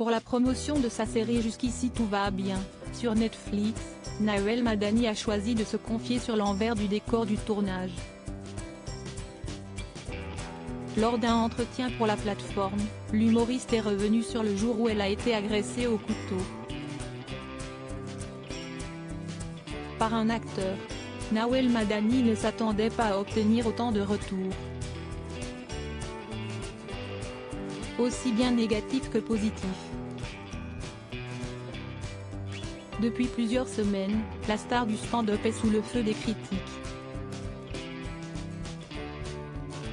Pour la promotion de sa série Jusqu'ici tout va bien, sur Netflix, Nawel Madani a choisi de se confier sur l'envers du décor du tournage. Lors d'un entretien pour la plateforme, l'humoriste est revenu sur le jour où elle a été agressée au couteau par un acteur. Nawel Madani ne s'attendait pas à obtenir autant de retours, aussi bien négatifs que positifs. Depuis plusieurs semaines, la star du stand-up est sous le feu des critiques.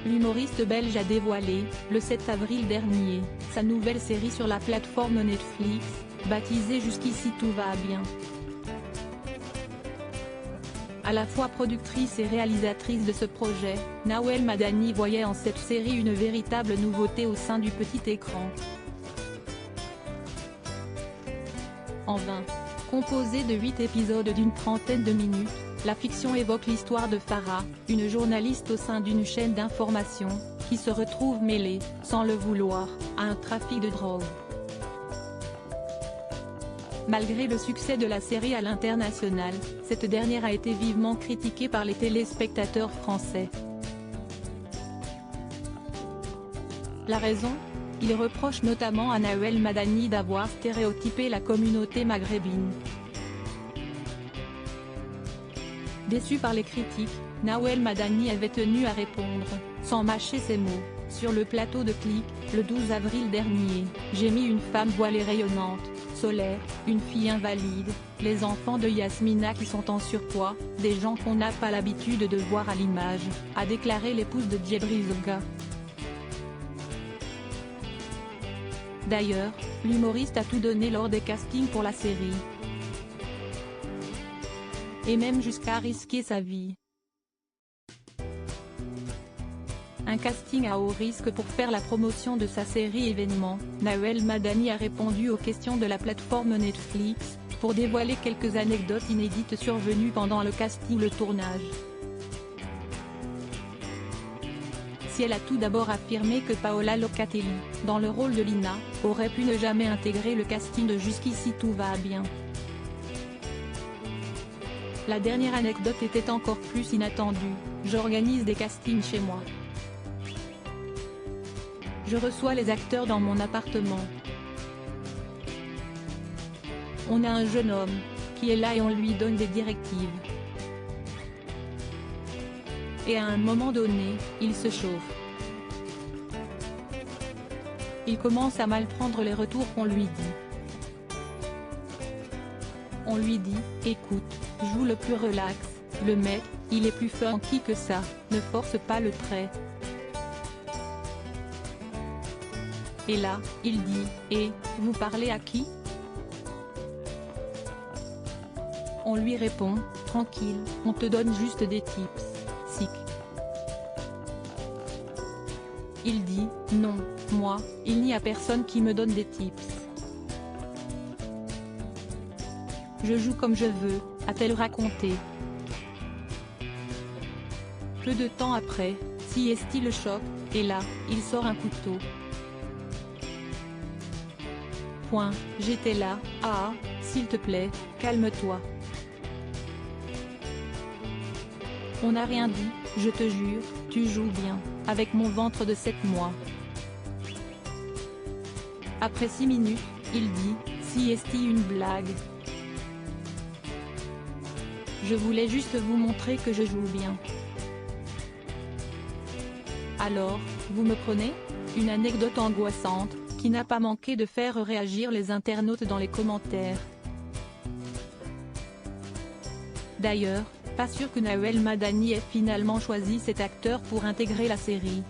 L'humoriste belge a dévoilé, le 7 avril dernier, sa nouvelle série sur la plateforme Netflix, baptisée Jusqu'ici tout va bien. À la fois productrice et réalisatrice de ce projet, Nawel Madani voyait en cette série une véritable nouveauté au sein du petit écran. En vain. Composée de 8 épisodes d'une trentaine de minutes, la fiction évoque l'histoire de Farah, une journaliste au sein d'une chaîne d'information, qui se retrouve mêlée, sans le vouloir, à un trafic de drogue. Malgré le succès de la série à l'international, cette dernière a été vivement critiquée par les téléspectateurs français. La raison ? Il reproche notamment à Nawel Madani d'avoir stéréotypé la communauté maghrébine. Déçu par les critiques, Nawel Madani avait tenu à répondre, sans mâcher ses mots, sur le plateau de Click, le 12 avril dernier. J'ai mis une femme voilée rayonnante, solaire, une fille invalide, les enfants de Yasmina qui sont en surpoids, des gens qu'on n'a pas l'habitude de voir à l'image, a déclaré l'épouse de Djibril Zoga. D'ailleurs, l'humoriste a tout donné lors des castings pour la série. Et même jusqu'à risquer sa vie. Un casting à haut risque pour faire la promotion de sa série événement. Nawel Madani a répondu aux questions de la plateforme Netflix, pour dévoiler quelques anecdotes inédites survenues pendant le casting le tournage. Si elle a tout d'abord affirmé que Paola Locatelli, dans le rôle de Lina, aurait pu ne jamais intégrer le casting de Jusqu'ici tout va bien. La dernière anecdote était encore plus inattendue, j'organise des castings chez moi. Je reçois les acteurs dans mon appartement. On a un jeune homme, qui est là et on lui donne des directives. Et à un moment donné, il se chauffe. Il commence à mal prendre les retours qu'on lui dit. On lui dit, écoute, joue le plus relax, le mec, il est plus funky que ça, ne force pas le trait. Et là, il dit, et, vous parlez à qui ? On lui répond, tranquille, on te donne juste des tips. Sick. Il dit, non, moi, il n'y a personne qui me donne des tips. Je joue comme je veux, a-t-elle raconté. Peu de temps après, CST le choque, et là, il sort un couteau. J'étais là, ah, s'il te plaît, calme-toi. On n'a rien dit, je te jure, tu joues bien, avec mon ventre de 7 mois. Après 6 minutes, il dit, si est-ce une blague? Je voulais juste vous montrer que je joue bien. Alors, vous me prenez? Une anecdote angoissante, qui n'a pas manqué de faire réagir les internautes dans les commentaires. D'ailleurs, pas sûr que Nawel Madani ait finalement choisi cet acteur pour intégrer la série.